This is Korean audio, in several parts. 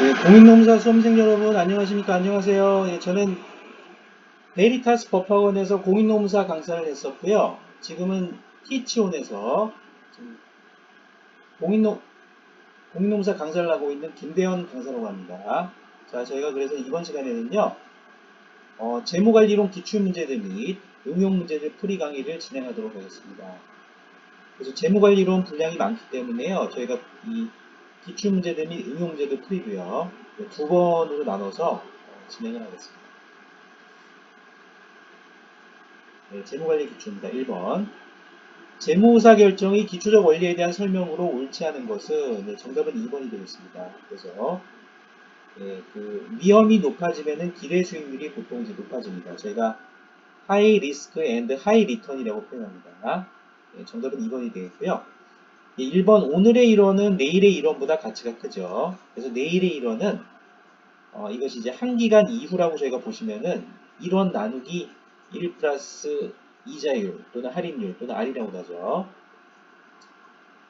예, 공인노무사 수험생 여러분 안녕하십니까? 안녕하세요. 예, 저는 베리타스 법학원에서 공인노무사 강사를 했었고요. 지금은 티치온에서 공인노, 공인노무사 강사를 하고 있는 김대현 강사라고 합니다. 자, 저희가 그래서 이번 시간에는요, 재무관리론 기출문제들 및 응용문제들 풀이 강의를 진행하도록 하겠습니다. 그래서 재무관리론 분량이 많기 때문에요, 저희가 이 기출문제들 및 응용문제들 풀이고요. 두 번으로 나눠서 진행을 하겠습니다. 네, 재무관리 기초입니다. 1번. 재무의사 결정의 기초적 원리에 대한 설명으로 옳지 않은 것은 네, 정답은 2번이 되겠습니다. 그래서 위험이 높아지면은 기대 수익률이 보통 이제 높아집니다. 저희가 high risk and high return이라고 표현합니다. 네, 정답은 2번이 되겠고요. 1번 오늘의 1원은 내일의 1원보다 가치가 크죠. 그래서 내일의 1원은 이것이 이제 한 기간 이후라고 저희가 보시면은 1원 나누기 1 플러스 이자율 또는 할인율 또는 R이라고 하죠.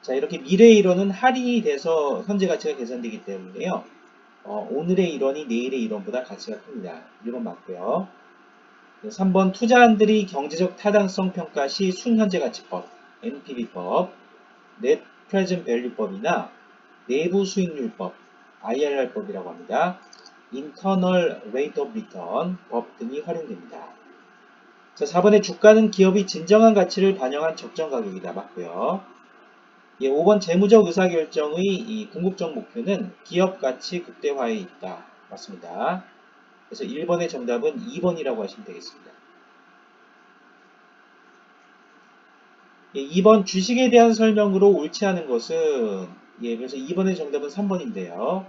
자, 이렇게 미래의 1원은 할인이 돼서 현재 가치가 계산되기 때문에요. 오늘의 1원이 내일의 1원보다 가치가 큽니다. 1번 맞고요. 3번 투자한들이 경제적 타당성 평가 시 순현재 가치법, NPV법, Net Present Value법이나 내부 수익률법, IRR법이라고 합니다. Internal Rate of Return 법 등이 활용됩니다. 자, 4번의 주가는 기업의 진정한 가치를 반영한 적정 가격이다. 맞고요. 5번 재무적 의사결정의 이 궁극적 목표는 기업 가치 극대화에 있다. 맞습니다. 그래서 1번의 정답은 2번이라고 하시면 되겠습니다. 2번 주식에 대한 설명으로 옳지 않은 것은 그래서 2번의 정답은 3번인데요.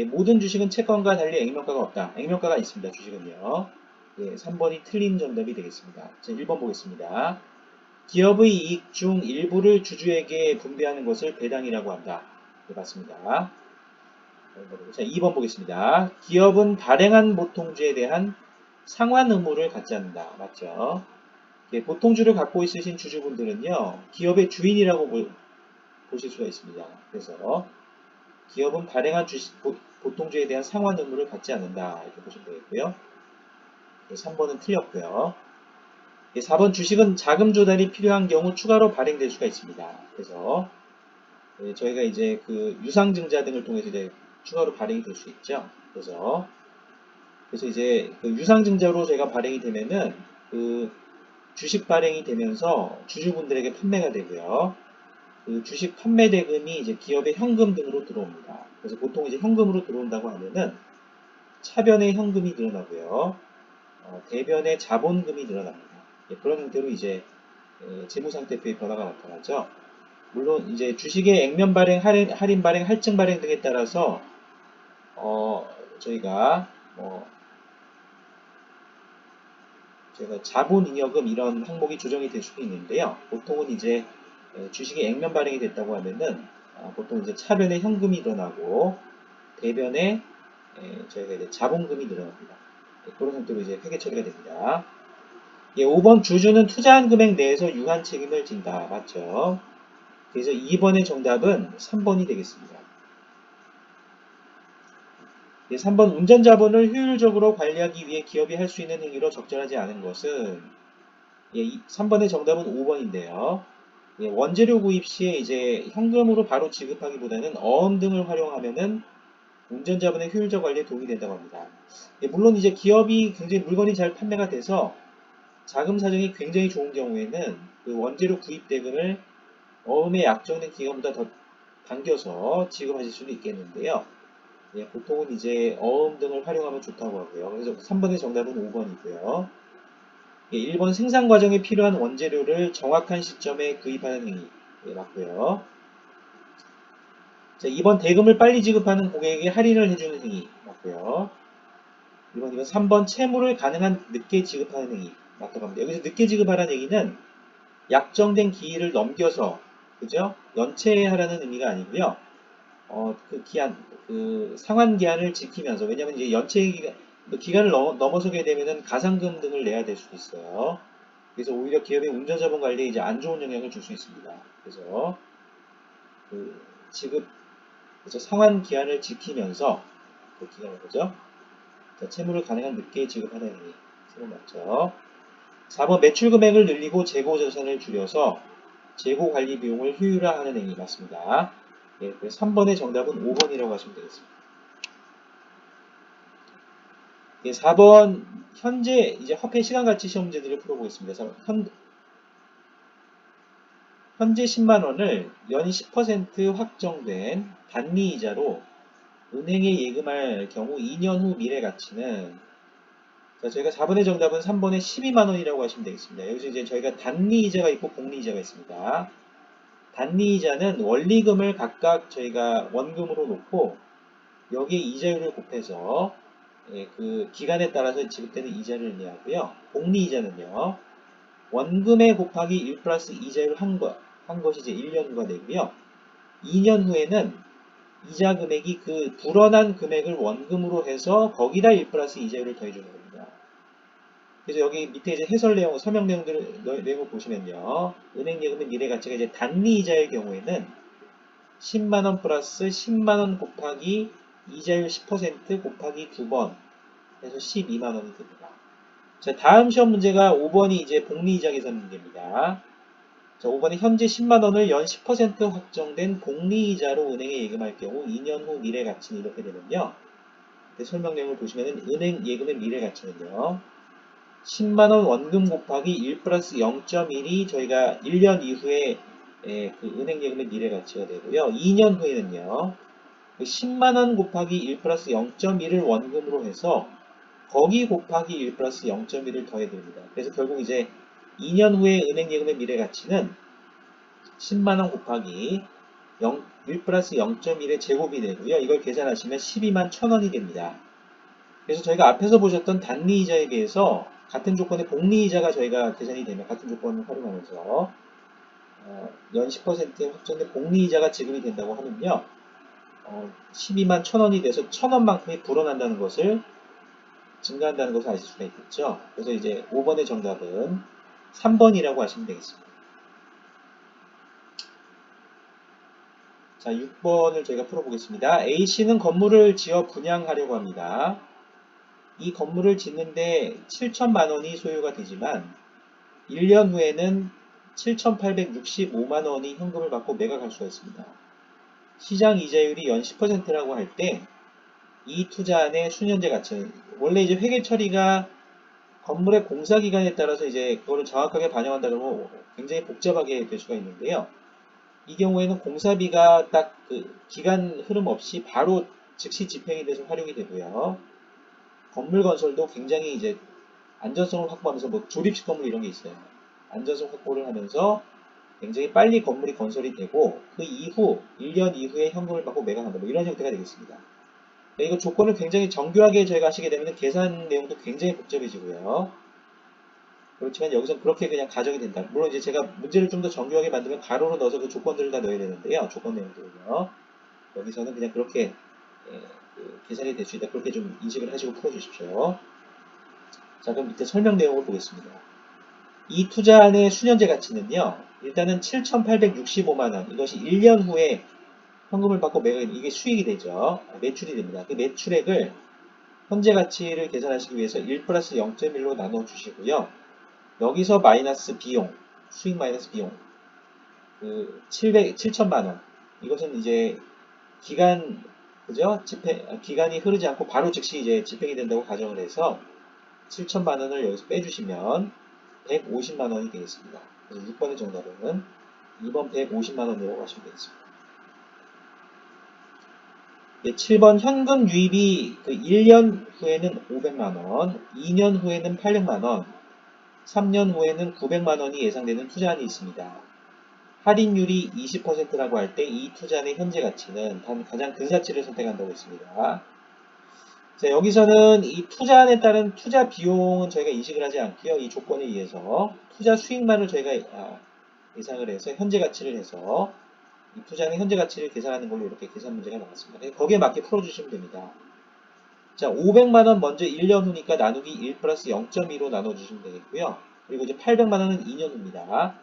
모든 주식은 채권과 달리 액면가가 없다. 액면가가 있습니다. 주식은요. 3번이 틀린 정답이 되겠습니다. 자, 1번 보겠습니다. 기업의 이익 중 일부를 주주에게 분배하는 것을 배당이라고 한다. 맞습니다. 자, 2번 보겠습니다. 기업은 발행한 보통주에 대한 상환 의무를 갖지 않는다. 맞죠? 보통주를 갖고 있으신 주주분들은요, 기업의 주인이라고 보실 수가 있습니다. 그래서 기업은 발행한 보통주에 대한 상환 의무를 갖지 않는다. 이렇게 보시면 되겠고요. 3번은 틀렸고요. 4번 주식은 자금 조달이 필요한 경우 추가로 발행될 수가 있습니다. 그래서 저희가 이제 그 유상증자 등을 통해서 이제 추가로 발행이 될 수 있죠. 그래서 이제 그 유상증자로 제가 발행이 되면은 그 주식 발행이 되면서 주주분들에게 판매가 되고요. 그 주식 판매 대금이 이제 기업의 현금 등으로 들어옵니다. 그래서 보통 이제 현금으로 들어온다고 하면은 차변의 현금이 늘어나고요. 대변의 자본금이 늘어납니다. 그런 형태로 이제 재무상태표의 변화가 나타나죠. 물론 이제 주식의 액면 발행, 할인 발행, 할증 발행 등에 따라서 저희가 제가 자본잉여금 이런 항목이 조정이 될 수도 있는데요. 보통은 이제 주식의 액면 발행이 됐다고 하면은 보통 이제 차변에 현금이 일어나고 대변에 저희가 이제 자본금이 늘어납니다. 그런 형태로 이제 회계 처리가 됩니다. 5번 주주는 투자한 금액 내에서 유한 책임을 진다. 맞죠? 그래서 2번의 정답은 3번이 되겠습니다. 3번 운전자본을 효율적으로 관리하기 위해 기업이 할 수 있는 행위로 적절하지 않은 것은 3번의 정답은 5번인데요. 원재료 구입 시에 이제 현금으로 바로 지급하기보다는 어음 등을 활용하면은 운전자본의 효율적 관리에 도움이 된다고 합니다. 물론 이제 기업이 굉장히 물건이 잘 판매가 돼서 자금 사정이 굉장히 좋은 경우에는 그 원재료 구입 대금을 어음의 약정된 기간보다 더 당겨서 지급하실 수도 있겠는데요. 보통은 이제 어음 등을 활용하면 좋다고 하고요. 그래서 3번의 정답은 5번이고요. 1번 생산 과정에 필요한 원재료를 정확한 시점에 구입하는 행위. 맞고요. 자, 2번 대금을 빨리 지급하는 고객에게 할인을 해주는 행위. 맞고요. 2번 3번 채무를 가능한 늦게 지급하는 행위. 맞다고 합니다. 여기서 늦게 지급하라는 얘기는 약정된 기일을 넘겨서 그죠? 연체하라는 의미가 아니고요. 그 기한, 그 상환 기한을 지키면서 왜냐하면 이제 기간을 넘어서게 되면은 가상금 등을 내야 될 수도 있어요. 그래서 오히려 기업의 운전자본 관리에 이제 안 좋은 영향을 줄 수 있습니다. 그래서 그 지급 그래서 상환 기한을 지키면서 그 기간을 보죠. 자, 채무를 가능한 늦게 지급하는 행위. 세번 맞죠. 4번 매출 금액을 늘리고 재고 자산을 줄여서 재고 관리 비용을 효율화하는 행위 맞습니다. 예, 그래서 3번의 정답은 5번이라고 하시면 되겠습니다. 예, 4번 현재 이제 화폐 시간 가치 시험 문제들을 풀어보겠습니다. 현재 10만 원을 연 10% 확정된 단위 이자로 은행에 예금할 경우 2년 후 미래 가치는 자, 저희가 4번의 정답은 3번의 12만 원이라고 하시면 되겠습니다. 여기서 이제 저희가 단위 이자가 있고 복리 이자가 있습니다. 단위 이자는 원리금을 각각 저희가 원금으로 놓고 여기에 이자율을 곱해서 예, 그 기간에 따라서 지급되는 이자를 의미하고요. 복리 이자는요. 원금에 곱하기 1 플러스 이자율 한 것이 이제 1년 후가 되고요. 2년 후에는 이자 금액이 그 불어난 금액을 원금으로 해서 거기다 1 플러스 이자율을 더해주는 겁니다. 그래서 여기 밑에 이제 해설 내용, 설명 내용을 보시면요. 은행 예금의 미래 가치가 이제 단위 이자의 경우에는 10만원 플러스 10만원 곱하기 이자율 10% 곱하기 2번 해서 12만원이 됩니다. 자, 다음 시험 문제가 5번이 이제 복리이자 계산 문제입니다. 자, 5번에 현재 10만원을 연 10% 확정된 복리이자로 은행에 예금할 경우 2년 후 미래 가치는 이렇게 되면요. 설명 내용을 보시면은 은행 예금의 미래 가치는요. 10만원 원금 곱하기 1 플러스 0.1이 저희가 1년 이후에 그 은행 예금의 미래 가치가 되고요. 2년 후에는요. 10만원 곱하기 1 플러스 0.1을 원금으로 해서 거기 곱하기 1 플러스 0.1을 더해드립니다. 그래서 결국 이제 2년 후에 은행 예금의 미래 가치는 10만원 곱하기 1 플러스 0.1의 제곱이 되고요. 이걸 계산하시면 12만 1000원이 됩니다. 그래서 저희가 앞에서 보셨던 단리이자에 비해서 같은 조건의 복리이자가 저희가 계산이 되면 같은 조건을 활용하면서 연 10%의 확정된 복리이자가 지급이 된다고 하면요. 12만 1000원이 돼서 1000원만큼이 불어난다는 것을 증가한다는 것을 아실 수가 있겠죠. 그래서 이제 5번의 정답은 3번이라고 하시면 되겠습니다. 자, 6번을 저희가 풀어보겠습니다. A씨는 건물을 지어 분양하려고 합니다. 이 건물을 짓는데 7천만 원이 소요가 되지만 1년 후에는 7,865만 원이 현금을 받고 매각할 수가 있습니다. 시장 이자율이 연 10%라고 할 때 이 투자안의 수년제 가치는 원래 이제 회계 처리가 건물의 공사 기간에 따라서 이제 그거를 정확하게 반영한다 그러면 굉장히 복잡하게 될 수가 있는데요. 이 경우에는 공사비가 딱 그 기간 흐름 없이 바로 즉시 집행이 돼서 활용이 되고요. 건물 건설도 굉장히 이제 안전성을 확보하면서 뭐 조립식 건물 이런 게 있어요. 안전성 확보를 하면서 굉장히 빨리 건물이 건설이 되고 그 이후 1년 이후에 현금을 받고 매각한다. 뭐 이런 형태가 되겠습니다. 이거 조건을 굉장히 정교하게 저희가 하시게 되면 계산 내용도 굉장히 복잡해지고요. 그렇지만 여기서 그렇게 그냥 가정이 된다. 물론 이제 제가 문제를 좀 더 정교하게 만들면 가로로 넣어서 그 조건들을 다 넣어야 되는데요. 조건 내용들은요. 여기서는 그냥 그렇게 그 계산이 될 수 있다. 그렇게 좀 인식을 하시고 풀어주십시오. 자, 그럼 밑에 설명 내용을 보겠습니다. 이 투자안의 수년제 가치는요. 일단은 7,865만원. 이것이 1년 후에 현금을 받고 매각이 이게 수익이 되죠. 매출이 됩니다. 그 매출액을 현재 가치를 계산하시기 위해서 1 플러스 0.1로 나눠 주시고요. 여기서 마이너스 비용, 수익 마이너스 비용, 그 7천만원. 이것은 이제 기간, 그죠? 기간이 흐르지 않고 바로 즉시 이제 집행이 된다고 가정을 해서 7천만원을 여기서 빼주시면 150만원이 되겠습니다. 그래서 6번의 정답은 2번 150만원이라고 하시면 되겠습니다. 네, 7번 현금 유입이 그 1년 후에는 500만원, 2년 후에는 800만원, 3년 후에는 900만원이 예상되는 투자안이 있습니다. 할인율이 20%라고 할 때 이 투자안의 현재 가치는 단 가장 근사치를 선택한다고 했습니다. 자, 여기서는 이 투자안에 따른 투자 비용은 저희가 인식을 하지 않고요. 이 조건에 의해서 투자 수익만을 저희가 예상을 해서 현재 가치를 해서 이 투자의 현재 가치를 계산하는 걸로 이렇게 계산 문제가 나왔습니다. 거기에 맞게 풀어주시면 됩니다. 자, 500만원 먼저 1년 후니까 나누기 1 플러스 0.2로 나눠주시면 되겠고요. 그리고 이제 800만원은 2년 후입니다.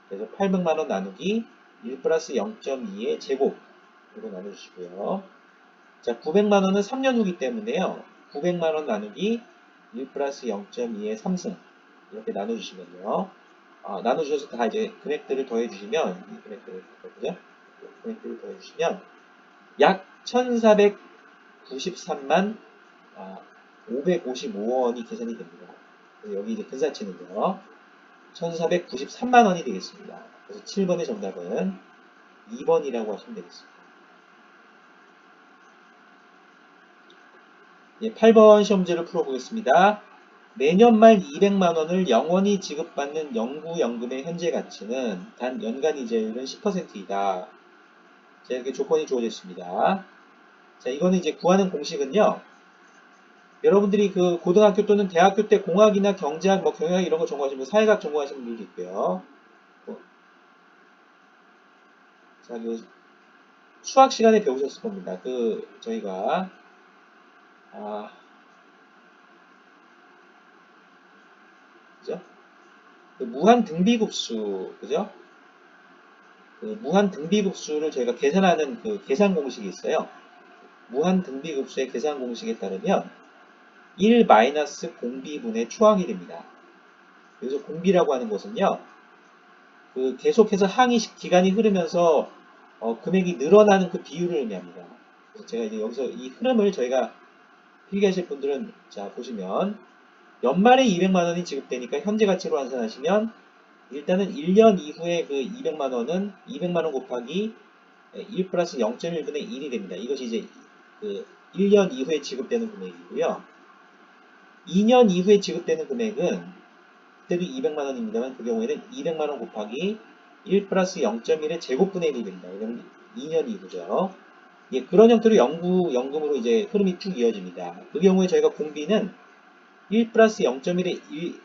그래서 800만원 나누기 1 플러스 0.2의 제곱 이거 나눠주시고요. 자, 900만원은 3년 후기 때문에요. 900만원 나누기 1 플러스 0.2의 3승. 이렇게 나눠주시면요. 나눠주셔서 다 이제 금액들을 더해주시면, 이 금액들을, 그죠? 금액들을 더해주시면, 약 1493만 555원이 계산이 됩니다. 그래서 여기 이제 근사치는요. 1493만원이 되겠습니다. 그래서 7번의 정답은 2번이라고 하시면 되겠습니다. 예, 8번 시험 문제를 풀어보겠습니다. 매년 말 200만원을 영원히 지급받는 영구연금의 현재 가치는 단 연간 이자율은 10%이다. 자, 이렇게 조건이 주어졌습니다. 자, 이거는 이제 구하는 공식은요. 여러분들이 그 고등학교 또는 대학교 때 공학이나 경제학, 뭐 경영학 이런 거 전공하시면 사회학 전공하시는 분들도 있고요. 자, 그 수학 시간에 배우셨을 겁니다. 저희가 그죠? 그 무한 등비급수, 그죠? 그 무한 등비급수를 저희가 계산하는 그 계산 공식이 있어요. 무한 등비급수의 계산 공식에 따르면 1-공비분의 초항이 됩니다. 그래서 공비라고 하는 것은요, 그 계속해서 기간이 흐르면서 금액이 늘어나는 그 비율을 의미합니다. 그래서 제가 이제 여기서 이 흐름을 저희가 필기하실 분들은 자 보시면 연말에 200만원이 지급되니까 현재 가치로 환산하시면 일단은 1년 이후에 그 200만원은 200만원 곱하기 1 플러스 0.1분의 1이 됩니다. 이것이 이제 그 1년 이후에 지급되는 금액이고요. 2년 이후에 지급되는 금액은 그때도 200만원입니다만 그 경우에는 200만원 곱하기 1 플러스 0.1의 제곱분의 1이 됩니다. 이건 2년 이후죠. 예, 그런 형태로 연금으로 이제 흐름이 쭉 이어집니다. 그 경우에 저희가 공비는 1 플러스 0.1의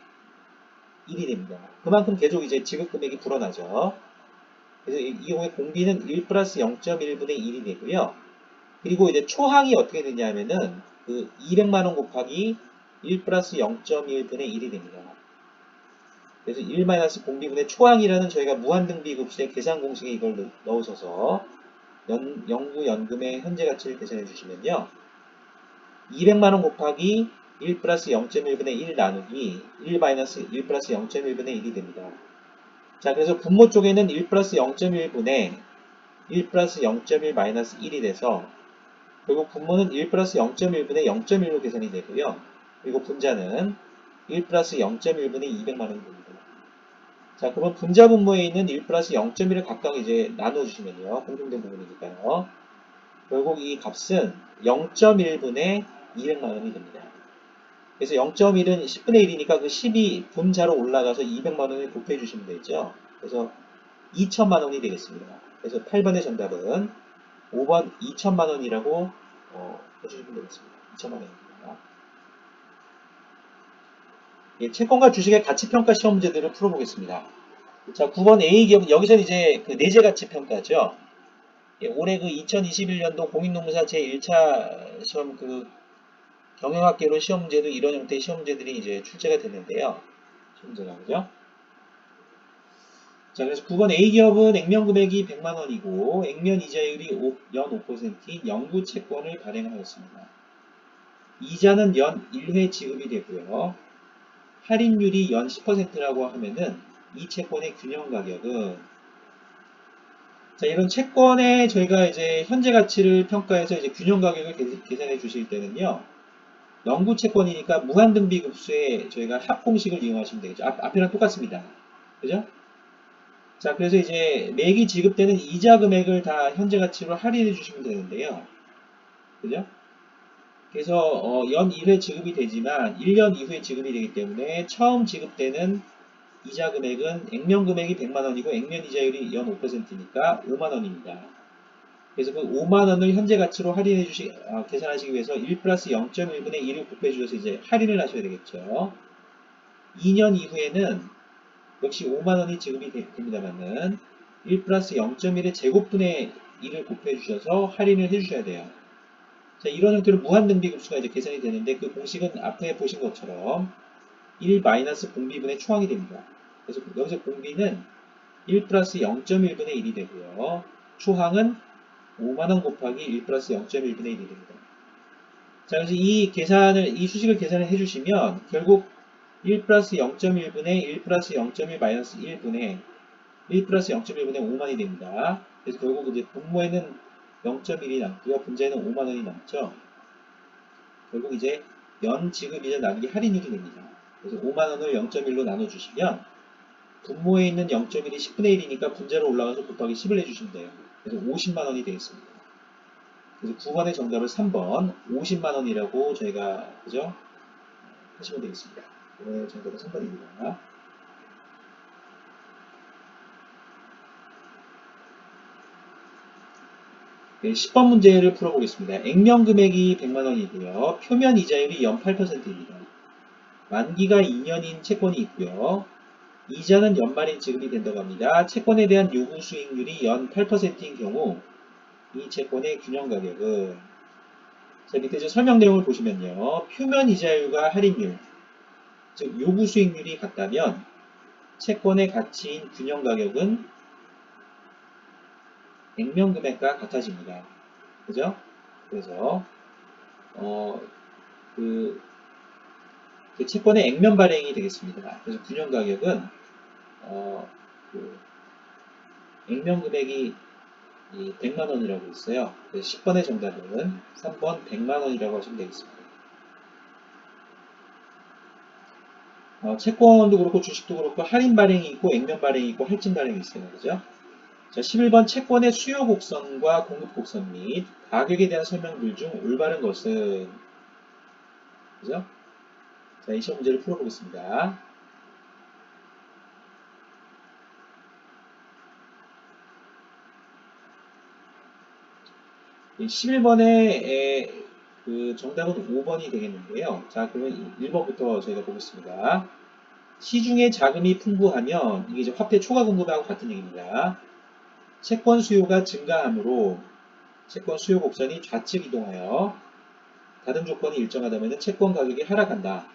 1이 됩니다. 그만큼 계속 이제 지급 금액이 불어나죠. 그래서 이 경우에 공비는 1 플러스 0.1분의 1이 되고요. 그리고 이제 초항이 어떻게 되냐 하면은 그 200만원 곱하기 1 플러스 0.1분의 1이 됩니다. 그래서 1 마이너스 공비분의 초항이라는 저희가 무한등비급수의 계산 공식에 이걸 넣으셔서 영구연금의 현재 가치를 계산해 주시면요. 200만원 곱하기 1 플러스 0.1분의 1 나누기 1 마이너스 1 플러스 0.1분의 1이 됩니다. 자, 그래서 분모 쪽에는 1 플러스 0.1분의 1 플러스 0.1 마이너스 1이 돼서 결국 분모는 1 플러스 0.1분의 0.1로 계산이 되고요. 그리고 분자는 1 플러스 0.1분의 200만원이 됩니다. 자, 그러면 분자 분모에 있는 1 플러스 0.1을 각각 이제 나눠주시면요. 공통된 부분이니까요. 결국 이 값은 0.1분의 200만원이 됩니다. 그래서 0.1은 10분의 1이니까 그 10이 분자로 올라가서 200만원을 곱해주시면 되죠. 그래서 2천만원이 되겠습니다. 그래서 8번의 정답은 5번 2천만원이라고 해주시면 되겠습니다. 2천만원입니다. 예, 채권과 주식의 가치평가 시험 문제들을 풀어보겠습니다. 자, 9번 A기업, 여기서는 이제 그 내재가치평가죠. 예, 올해 그 2021년도 공인노무사 제1차 시험 경영학개론 시험 문제도 이런 형태의 시험 문제들이 이제 출제가 됐는데요. 시험 문제가 그죠? 자, 그래서 9번 A기업은 액면 금액이 100만원이고 액면 이자율이 연 5%인 영구 채권을 발행하였습니다. 이자는 연 1회 지급이 되고요. 할인율이 연 10%라고 하면은 이 채권의 균형 가격은 자, 이런 채권의 저희가 이제 현재 가치를 평가해서 이제 균형 가격을 계산해 주실 때는요. 영구 채권이니까 무한등비급수에 저희가 합공식을 이용하시면 되겠죠. 앞이랑 똑같습니다. 그죠? 자, 그래서 이제 매기 지급되는 이자 금액을 다 현재 가치로 할인해 주시면 되는데요. 그죠? 그래서 연 1회 지급이 되지만 1년 이후에 지급이 되기 때문에 처음 지급되는 이자 금액은 액면 금액이 100만원이고 액면 이자율이 연 5%니까 5만원입니다. 그래서 그 5만원을 현재 가치로 계산하시기 위해서 1 플러스 0.1분의 1을 곱해 주셔서 이제 할인을 하셔야 되겠죠. 2년 이후에는 역시 5만원이 지급이 됩니다만은 1 플러스 0.1의 제곱분의 1을 곱해 주셔서 할인을 해 주셔야 돼요. 자, 이런 형태로 무한등비급수가 이제 계산이 되는데 그 공식은 앞에 보신 것처럼 1 마이너스 공비분의 초항이 됩니다. 그래서 여기서 공비는 1 플러스 0.1분의 1이 되고요. 초항은 5만원 곱하기 1 플러스 0.1분의 1이 됩니다. 자, 그래서 이 수식을 계산을 해주시면 결국 1 플러스 0.1분의 1 플러스 0.1 마이너스 1분의 1 플러스 0.1분의 5만이 됩니다. 그래서 결국 이제 분모에는 0.1이 남고요. 분자에는 5만원이 남죠. 결국 이제 연 지급이자 나누기 할인율이 됩니다. 그래서 5만원을 0.1로 나눠주시면 분모에 있는 0.1이 10분의 1이니까 분자로 올라가서 곱하기 10을 해주시면 돼요. 그래서 50만원이 되겠습니다. 그래서 9번의 정답을 3번 50만원이라고 저희가 그죠? 하시면 되겠습니다. 9번의 정답은 3번입니다. 네, 10번 문제를 풀어보겠습니다. 액면 금액이 100만원이고요. 표면 이자율이 연 8%입니다. 만기가 2년인 채권이 있고요. 이자는 연말인 지급이 된다고 합니다. 채권에 대한 요구 수익률이 연 8%인 경우 이 채권의 균형 가격은 자, 밑에 설명 내용을 보시면요. 표면 이자율과 할인율, 즉 요구 수익률이 같다면 채권의 가치인 균형 가격은 액면 금액과 같아집니다. 그죠? 그래서 그 채권의 액면 발행이 되겠습니다. 그래서 균형 가격은 그 액면 금액이 100만원이라고 있어요. 그래서 10번의 정답은 3번 100만원이라고 하시면 되겠습니다. 채권도 그렇고 주식도 그렇고 할인 발행이 있고 액면 발행이 있고 할증 발행이 있어요. 그죠? 자, 11번 채권의 수요 곡선과 공급 곡선 및 가격에 대한 설명들 중 올바른 것은 그죠? 자, 이 시험 문제를 풀어보겠습니다. 11번의 그 정답은 5번이 되겠는데요. 자, 그러면 1번부터 저희가 보겠습니다. 시중에 자금이 풍부하면 이게 이제 화폐 초과 공급하고 같은 얘기입니다. 채권 수요가 증가하므로 채권 수요 곡선이 좌측 이동하여 다른 조건이 일정하다면 채권 가격이 하락한다.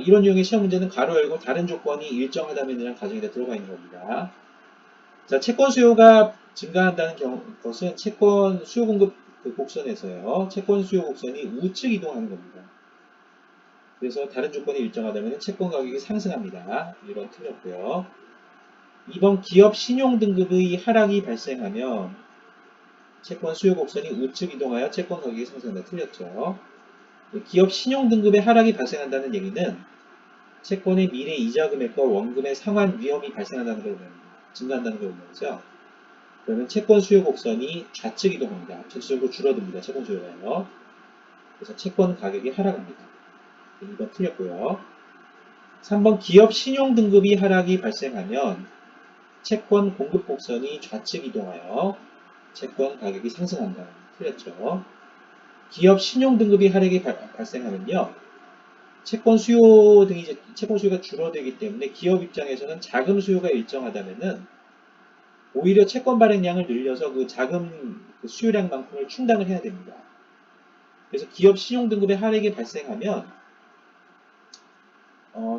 이런 유형의 시험 문제는 가로 열고 다른 조건이 일정하다면이라는 가정이 다 들어가 있는 겁니다. 자, 채권 수요가 증가한다는 것은 채권 수요 공급 그 곡선에서요. 채권 수요 곡선이 우측 이동하는 겁니다. 그래서 다른 조건이 일정하다면 채권 가격이 상승합니다. 1번 틀렸고요. 2번 기업 신용 등급의 하락이 발생하면 채권 수요 곡선이 우측 이동하여 채권 가격이 상승한다. 틀렸죠. 기업 신용 등급의 하락이 발생한다는 얘기는 채권의 미래 이자 금액과 원금의 상환 위험이 발생한다는 걸 증가한다는 걸 의미하죠. 그러면 채권 수요 곡선이 좌측 이동합니다. 전체적으로 줄어듭니다. 채권 수요가요. 그래서 채권 가격이 하락합니다. 2번 틀렸고요. 3번 기업 신용 등급이 하락이 발생하면 채권 공급 곡선이 좌측 이동하여 채권 가격이 상승한다. 틀렸죠. 기업 신용 등급이 하락이 발생하면요. 채권 수요 등이 이제 채권 수요가 줄어들기 때문에 기업 입장에서는 자금 수요가 일정하다면은 오히려 채권 발행량을 늘려서 그 자금 그 수요량만큼을 충당을 해야 됩니다. 그래서 기업 신용 등급의 하락이 발생하면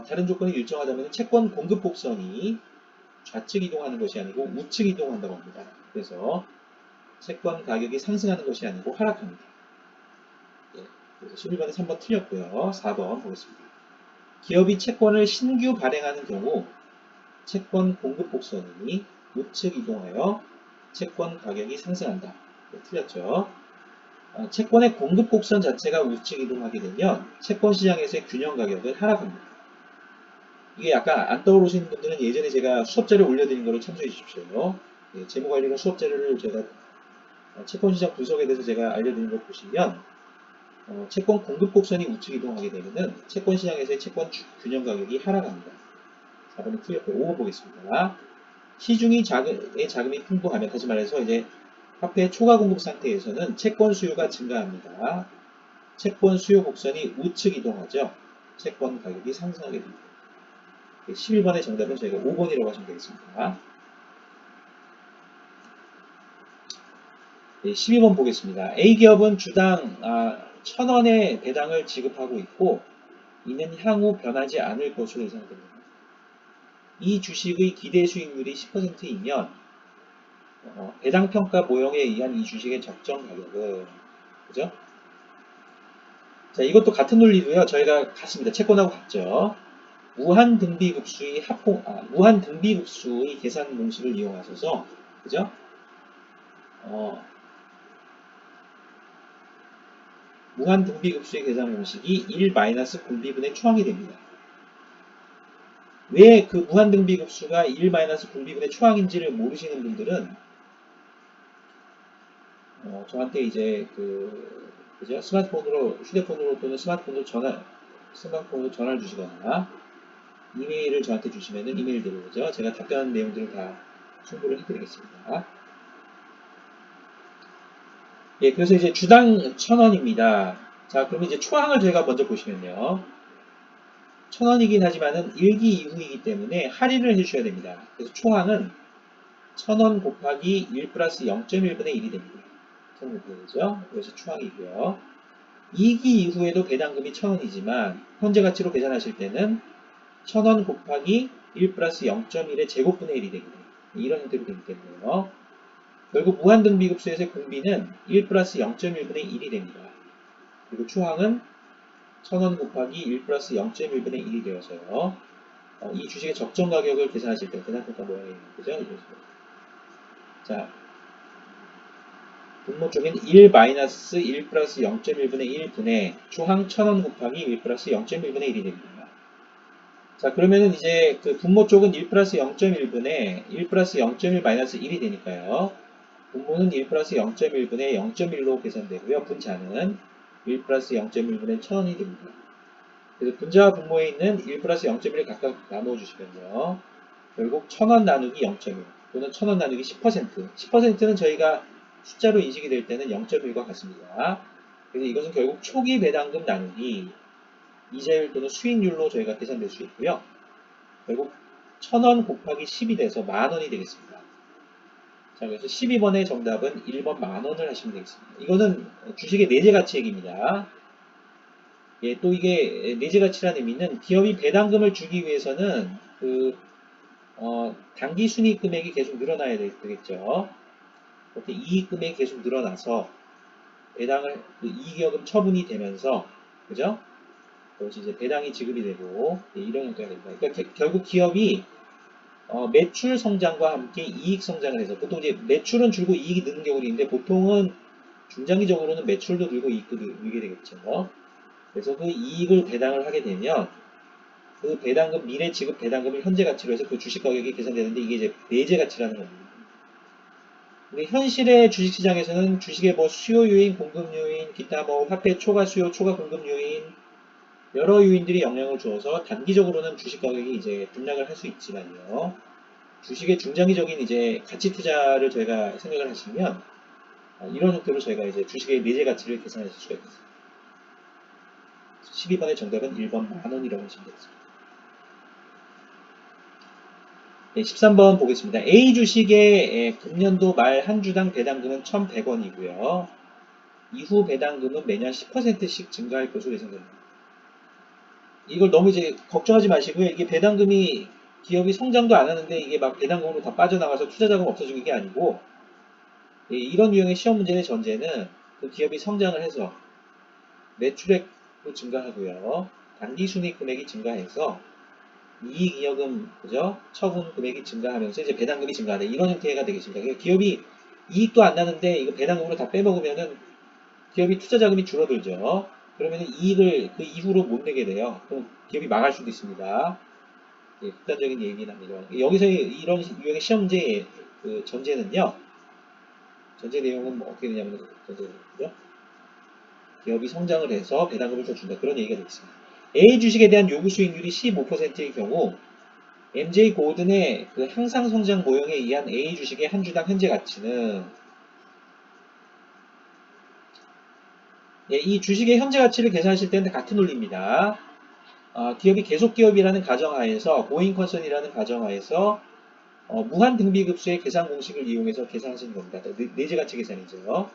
다른 조건이 일정하다면 채권 공급 곡선이 좌측 이동하는 것이 아니고 우측 이동한다고 합니다. 그래서 채권 가격이 상승하는 것이 아니고 하락합니다. 예, 그래서 11번에 3번 틀렸고요. 4번 보겠습니다. 기업이 채권을 신규 발행하는 경우 채권 공급 곡선이 우측 이동하여 채권 가격이 상승한다. 네, 틀렸죠. 채권의 공급 곡선 자체가 우측 이동하게 되면 채권 시장에서의 균형 가격은 하락합니다. 이게 약간 안 떠오르시는 분들은 예전에 제가 수업자료 올려드린 거를 참조해 주십시오. 예, 재무 관리론 수업자료를 제가 채권 시장 분석에 대해서 제가 알려드린 거 보시면 채권 공급 곡선이 우측 이동하게 되면은 채권 시장에서의 채권 균형 가격이 하락합니다. 4번이 틀렸고 5번 보겠습니다. 시중의 자금이 풍부하면 다시 말해서 이제 화폐 초과 공급 상태에서는 채권 수요가 증가합니다. 채권 수요 곡선이 우측 이동하죠. 채권 가격이 상승하게 됩니다. 11번의 정답은 저희가 5번이라고 하시면 되겠습니다. 네, 12번 보겠습니다. A기업은 주당 1,000원의 배당을 지급하고 있고 이는 향후 변하지 않을 것으로 예상됩니다. 이 주식의 기대 수익률이 10%이면 배당평가 모형에 의한 이 주식의 적정 가격은, 그죠? 자, 이것도 같은 논리고요. 저희가 같습니다. 채권하고 같죠. 무한 등비급수의 계산 공식을 이용하셔서, 그죠? 어, 무한 등비급수의 계산 공식이 1 마이너스 분비분의 초항이 됩니다. 왜 그 무한 등비급수가 1 마이너스 분비분의 초항인지를 모르시는 분들은 저한테 이제 그죠? 휴대폰으로 또는 스마트폰으로 전화를 주시거나 이메일을 저한테 주시면은 이메일대로 그죠? 제가 답변하는 내용들을 다 충고를 해드리겠습니다. 예, 그래서 이제 주당 1,000원입니다. 자, 그러면 이제 초항을 저희가 먼저 보시면요. 1,000원이긴 하지만은 1기 이후이기 때문에 할인을 해주셔야 됩니다. 그래서 초항은 1,000원 곱하기 1 플러스 0.1분의 1이 됩니다. 1,000원 곱하기죠. 그래서 초항이고요. 2기 이후에도 배당금이 1,000원이지만 현재 가치로 계산하실 때는 1,000원 곱하기 1 플러스 0.1의 제곱분의 1이 됩니다. 이런 형태로 되기 때문에요. 결국 무한등비급수에서의 공비는 1 플러스 0.1분의 1이 됩니다. 그리고 추항은 1,000원 곱하기 1 플러스 0.1분의 1이 되어서요. 이 주식의 적정 가격을 계산하실 때 배당평가 모양이 있는 거죠. 자, 분모 쪽엔 1 마이너스 1 플러스 0.1분의 1분의 초항 1,000원 곱하기 1 플러스 0.1분의 1이 됩니다. 자, 그러면은 이제 그 분모 쪽은 1 플러스 0.1분의 1 플러스 0.1 마이너스 1이 되니까요. 분모는 1 플러스 0.1분의 0.1로 계산되고요. 분자는 1 플러스 0.1분의 1,000원이 됩니다. 그래서 분자와 분모에 있는 1 플러스 0.1을 각각 나누어 주시면요. 결국 1,000원 나누기 0.1 또는 1,000원 나누기 10%. 10%는 저희가 숫자로 인식이 될 때는 0.1과 같습니다. 그래서 이것은 결국 초기 배당금 나누기 이자율 또는 수익률로 저희가 계산될 수 있고요. 결국 1,000원 곱하기 10이 돼서 만원이 되겠습니다. 자, 그래서 12번의 정답은 1번 만원을 하시면 되겠습니다. 이거는 주식의 내재가치 얘기입니다. 예, 또 이게 내재가치라는 의미는 기업이 배당금을 주기 위해서는 단기 순이익 금액이 계속 늘어나야 되겠죠. 그렇게 이익 금액이 계속 늘어나서 이익여금 처분이 되면서, 그죠? 그것이 이제 배당이 지급이 되고, 예, 이런 형태가 됩니다. 그러니까 결국 기업이 매출 성장과 함께 이익 성장을 해서 보통 이제 매출은 줄고 이익이 느는 경우도 있는데 보통은 중장기적으로는 매출도 늘고 이익도 늘게 되겠죠. 그래서 그 이익을 배당을 하게 되면 그 배당금 미래 지급 배당금을 현재 가치로 해서 그 주식 가격이 계산되는데 이게 이제 내재 가치라는 겁니다. 근데 현실의 주식시장에서는 주식의 뭐 수요 요인, 공급 요인, 기타 뭐 화폐 초과 수요, 초과 공급 요인 여러 요인들이 영향을 주어서 단기적으로는 주식 가격이 이제 등락을 할 수 있지만요. 주식의 중장기적인 이제 가치 투자를 저희가 생각을 하시면 이런 형태로 저희가 이제 주식의 내재 가치를 계산할 수가 있습니다. 12번의 정답은 1번 만원이라고 하시면 되겠습니다. 네, 13번 보겠습니다. A 주식의 금년도 말 한 주당 배당금은 1,100원이고요. 이후 배당금은 매년 10%씩 증가할 것으로 예상됩니다. 이걸 너무 이제 걱정하지 마시고요. 이게 배당금이 기업이 성장도 안 하는데 이게 막 배당금으로 다 빠져나가서 투자자금 없어지는 게 아니고 이런 유형의 시험 문제의 전제는 그 기업이 성장을 해서 매출액도 증가하고요. 단기 순이익 금액이 증가해서 이익이여금 그죠? 처분 금액이 증가하면서 이제 배당금이 증가하다 이런 형태가 되겠습니다. 그러니까 기업이 이익도 안 나는데 이거 배당금으로 다 빼먹으면은 기업이 투자 자금이 줄어들죠. 그러면은 이익을 그 이후로 못 내게 돼요. 그럼 기업이 망할 수도 있습니다. 예, 극단적인 얘기는 아니라 여기서 이런 유형의 시험 문제의 그 전제는요. 전제 내용은 뭐 어떻게 되냐면 전제죠. 기업이 성장을 해서 배당금을 더 준다. 그런 얘기가 되겠습니다. A 주식에 대한 요구 수익률이 15%의 경우 MJ 고든의 그 향상 성장 모형에 의한 A 주식의 한 주당 현재 가치는 예, 이 주식의 현재 가치를 계산하실 때는 같은 논리입니다. 기업이 계속 기업이라는 가정하에서 고잉 컨선이라는 가정하에서 무한 등비급수의 계산 공식을 이용해서 계산하시는 겁니다. 내재 가치 계산이죠.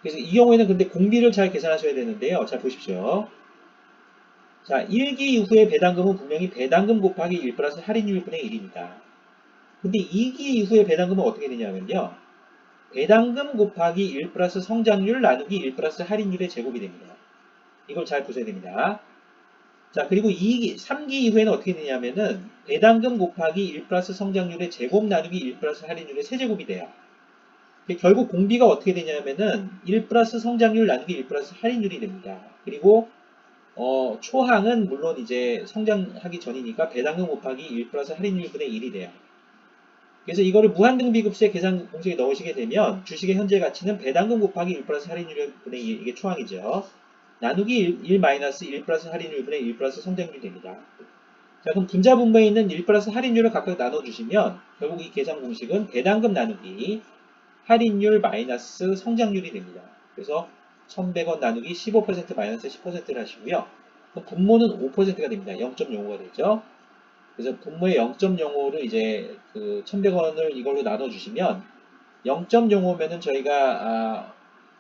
그래서 이 경우에는 근데 공비를 잘 계산하셔야 되는데요. 잘 보십시오. 자, 1기 이후의 배당금은 분명히 배당금 곱하기 1 플러스 할인율분의 1입니다. 근데 2기 이후에 배당금은 어떻게 되냐면요. 배당금 곱하기 1 플러스 성장률 나누기 1 플러스 할인율의 제곱이 됩니다. 이걸 잘 보셔야 됩니다. 자, 그리고 2기, 3기 이후에는 어떻게 되냐면은 배당금 곱하기 1 플러스 성장률의 제곱 나누기 1 플러스 할인율의 세제곱이 돼요. 결국 공비가 어떻게 되냐면은 1 플러스 성장률 나누기 1 플러스 할인율이 됩니다. 그리고 초항은 물론 이제 성장하기 전이니까 배당금 곱하기 1 플러스 할인율분의 1이 돼요. 그래서 이거를 무한등비급수의 계산 공식에 넣으시게 되면 주식의 현재 가치는 배당금 곱하기 1 플러스 할인율분의 2, 이게 초항이죠. 나누기 1 마이너스 1 플러스 할인율분의 1 플러스 성장률이 됩니다. 자, 그럼 분자 분모에 있는 1 플러스 할인율을 각각 나눠주시면 결국 이 계산 공식은 배당금 나누기 할인율 마이너스 성장률이 됩니다. 그래서 1100원 나누기 15% 마이너스 10%를 하시고요. 분모는 5%가 됩니다. 0.05가 되죠. 그래서 분모의 0.05를 이제 그 1100원을 이걸로 나눠주시면 0.05면은 저희가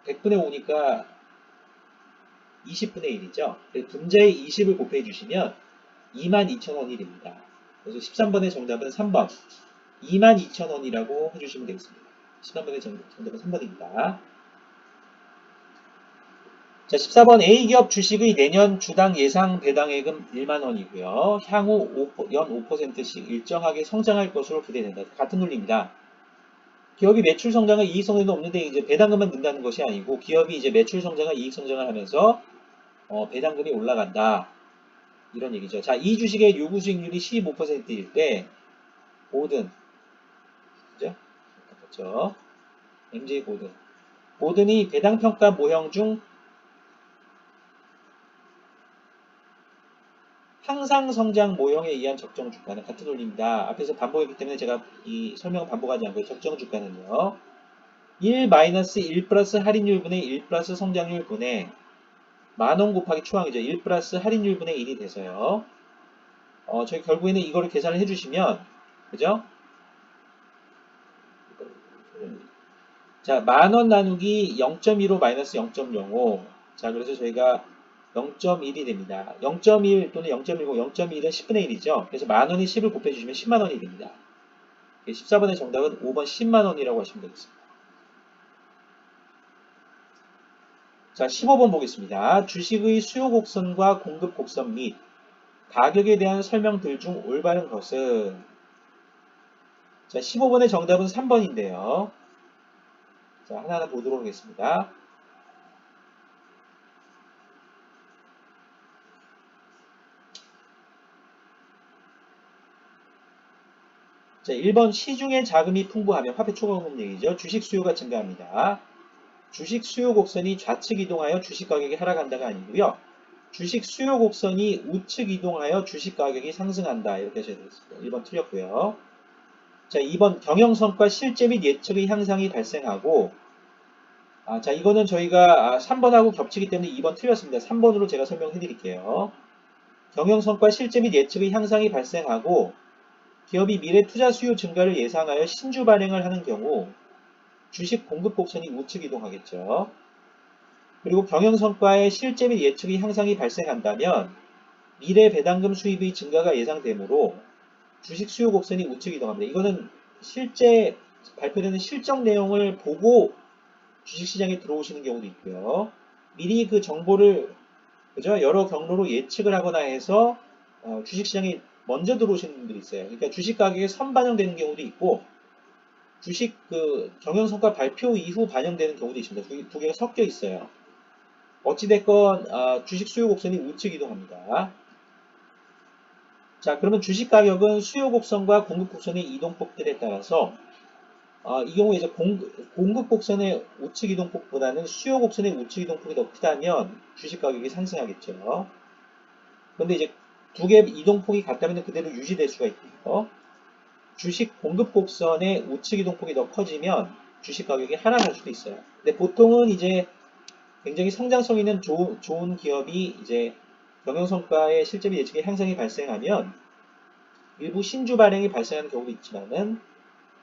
100분의 5니까 20분의 1이죠. 분자의 20을 곱해 주시면 22,000원이 됩니다. 그래서 13번의 정답은 3번 22,000원이라고 해주시면 되겠습니다. 13번의 정답은 3번입니다. 자, 14번 A기업 주식의 내년 주당 예상 배당액은 1만원이고요. 향후 연 5%씩 일정하게 성장할 것으로 기대된다. 같은 논리입니다. 기업이 매출 성장과 이익 성장도 없는데 이제 배당금만 넣는다는 것이 아니고 기업이 이제 매출 성장과 이익 성장을 하면서 배당금이 올라간다. 이런 얘기죠. 자, 이 주식의 요구 수익률이 15%일 때 고든, 그죠? 그렇죠? MJ 고든. 고든이 배당평가 모형 중 항상 성장 모형에 의한 적정 주가는 같은 논리입니다. 앞에서 반복했기 때문에 제가 이 설명을 반복하지 않고 적정 주가는요. 1 플러스 할인율분의 1 플러스 성장률분의 만원 곱하기 초항이죠. 1 플러스 할인율분의 1이 돼서요. 저희 결국에는 이거를 계산을 해주시면 그죠? 자, 만원 나누기 0.15 마이너스 0.05. 자, 그래서 저희가 0.1이 됩니다. 0.1 또는 0.10, 0.1은 10분의 1이죠. 그래서 만원이 10을 곱해주시면 10만원이 됩니다. 14번의 정답은 5번 10만원이라고 하시면 되겠습니다. 자, 15번 보겠습니다. 주식의 수요 곡선과 공급 곡선 및 가격에 대한 설명들 중 올바른 것은 자, 15번의 정답은 3번인데요. 자, 하나하나 보도록 하겠습니다. 자, 1번 시중에 자금이 풍부하면 화폐 초과금 얘기죠. 주식 수요가 증가합니다. 주식 수요 곡선이 좌측 이동하여 주식 가격이 하락한다가 아니고요. 주식 수요 곡선이 우측 이동하여 주식 가격이 상승한다. 이렇게 하셔야 되겠습니다. 1번 틀렸고요. 자, 2번 경영성과 실제 및 예측의 향상이 발생하고 자, 이거는 저희가 3번하고 겹치기 때문에 2번 틀렸습니다. 3번으로 제가 설명해 드릴게요. 경영성과 실제 및 예측의 향상이 발생하고 기업이 미래 투자 수요 증가를 예상하여 신주 발행을 하는 경우 주식 공급 곡선이 우측 이동하겠죠. 그리고 경영성과의 실제 및 예측의 향상이 발생한다면 미래 배당금 수입의 증가가 예상되므로 주식 수요 곡선이 우측 이동합니다. 이거는 실제 발표되는 실적 내용을 보고 주식시장에 들어오시는 경우도 있고요. 미리 그 정보를 그죠? 여러 경로로 예측을 하거나 해서 주식시장에 먼저 들어오시는 분들이 있어요. 그러니까 주식 가격에 선반영되는 경우도 있고 주식 그 경영성과 발표 이후 반영되는 경우도 있습니다. 두 개가 섞여 있어요. 어찌됐건 주식 수요 곡선이 우측 이동합니다. 자, 그러면 주식 가격은 수요 곡선과 공급 곡선의 이동폭들에 따라서 이 경우에 이제 공급 곡선의 우측 이동폭보다는 수요 곡선의 우측 이동폭이 더 크다면 주식 가격이 상승하겠죠. 그런데 이제 두 개의 이동폭이 같다면 그대로 유지될 수가 있고요. 주식 공급 곡선의 우측 이동폭이 더 커지면 주식 가격이 하락할 수도 있어요. 근데 보통은 이제 굉장히 성장성 있는 좋은 기업이 이제 경영성과의 실제비 예측의 향상이 발생하면 일부 신주 발행이 발생하는 경우도 있지만은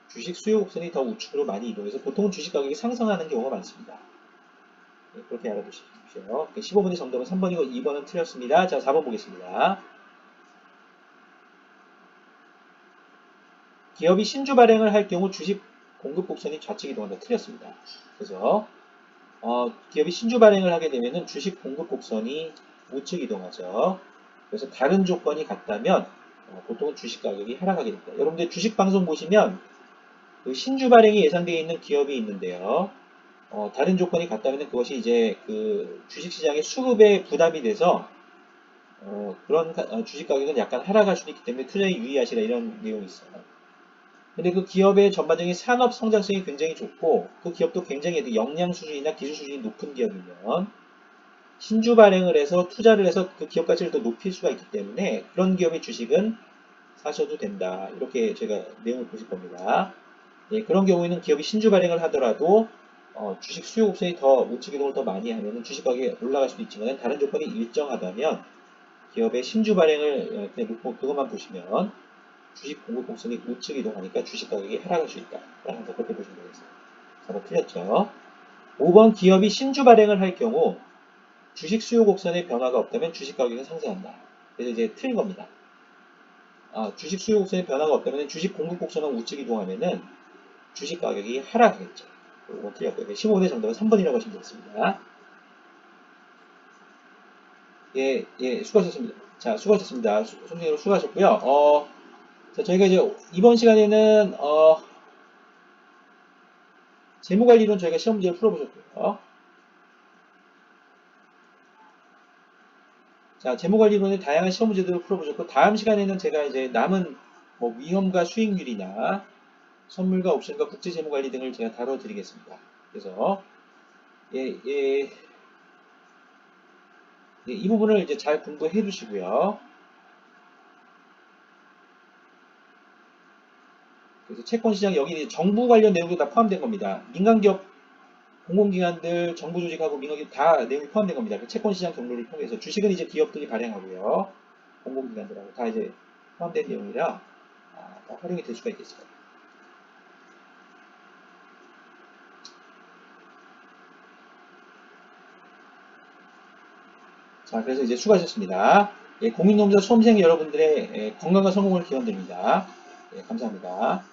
주식 수요 곡선이 더 우측으로 많이 이동해서 보통은 주식 가격이 상승하는 경우가 많습니다. 네, 그렇게 알아두십시오. 15번의 정답은 3번이고 2번은 틀렸습니다. 자, 4번 보겠습니다. 기업이 신주 발행을 할 경우 주식 공급 곡선이 좌측 이동한다. 틀렸습니다. 그래서 기업이 신주 발행을 하게 되면은 주식 공급 곡선이 우측 이동하죠. 그래서 다른 조건이 같다면 보통은 주식 가격이 하락하게 됩니다. 여러분들 주식 방송 보시면 그 신주 발행이 예상되어 있는 기업이 있는데요. 다른 조건이 같다면 그것이 이제 그 주식시장의 수급에 부담이 돼서 그런 주식 가격은 약간 하락할 수도 있기 때문에 투자에 유의하시라 이런 내용이 있어요. 근데 그 기업의 전반적인 산업 성장성이 굉장히 좋고 그 기업도 굉장히 역량 수준이나 기술 수준이 높은 기업이면 신주 발행을 해서 투자를 해서 그 기업 가치를 더 높일 수가 있기 때문에 그런 기업의 주식은 사셔도 된다. 이렇게 제가 내용을 보실 겁니다. 예, 그런 경우에는 기업이 신주 발행을 하더라도 주식 수요 곡선이 더 우측 이동을 더 많이 하면 주식 가격이 올라갈 수도 있지만 다른 조건이 일정하다면 기업의 신주 발행을 그냥 놓고 그것만 보시면 주식 공급 곡선이 우측 이동하니까 주식 가격이 하락할 수 있다. 라는 거 그렇게 보시면 되겠습니다. 4번 틀렸죠. 5번 기업이 신주 발행을 할 경우 주식 수요 곡선의 변화가 없다면 주식 가격은 상승한다. 그래서 이제 틀린 겁니다. 주식 수요 곡선의 변화가 없다면 주식 공급 곡선은 우측 이동하면은 주식 가격이 하락하겠죠. 이거 틀렸고요. 15번의 정답은 3번이라고 하시면 되겠습니다. 예, 예, 수고하셨습니다. 자, 수고하셨습니다. 선생님 수고하셨고요. 자, 저희가 이제 이번 시간에는 재무관리론 저희가 시험 문제를 풀어보셨고요. 자, 재무관리론의 다양한 시험 문제들을 풀어보셨고 다음 시간에는 제가 이제 남은 뭐 위험과 수익률이나 선물과 옵션과 국제재무관리 등을 제가 다뤄드리겠습니다. 그래서 예, 예, 예, 이 부분을 이제 잘 공부해 두시고요. 그래서 채권시장 여기 이제 정부 관련 내용도 다 포함된 겁니다. 민간기업, 공공기관들, 정부조직하고 민간기업 다 내용이 포함된 겁니다. 그 채권시장 경로를 통해서 주식은 이제 기업들이 발행하고요. 공공기관들하고 다 이제 포함된 내용이라 다 활용이 될 수가 있겠습니다. 자, 그래서 이제 수고하셨습니다. 예, 공인노무사 수험생 여러분들의 건강과 성공을 기원드립니다. 예, 감사합니다.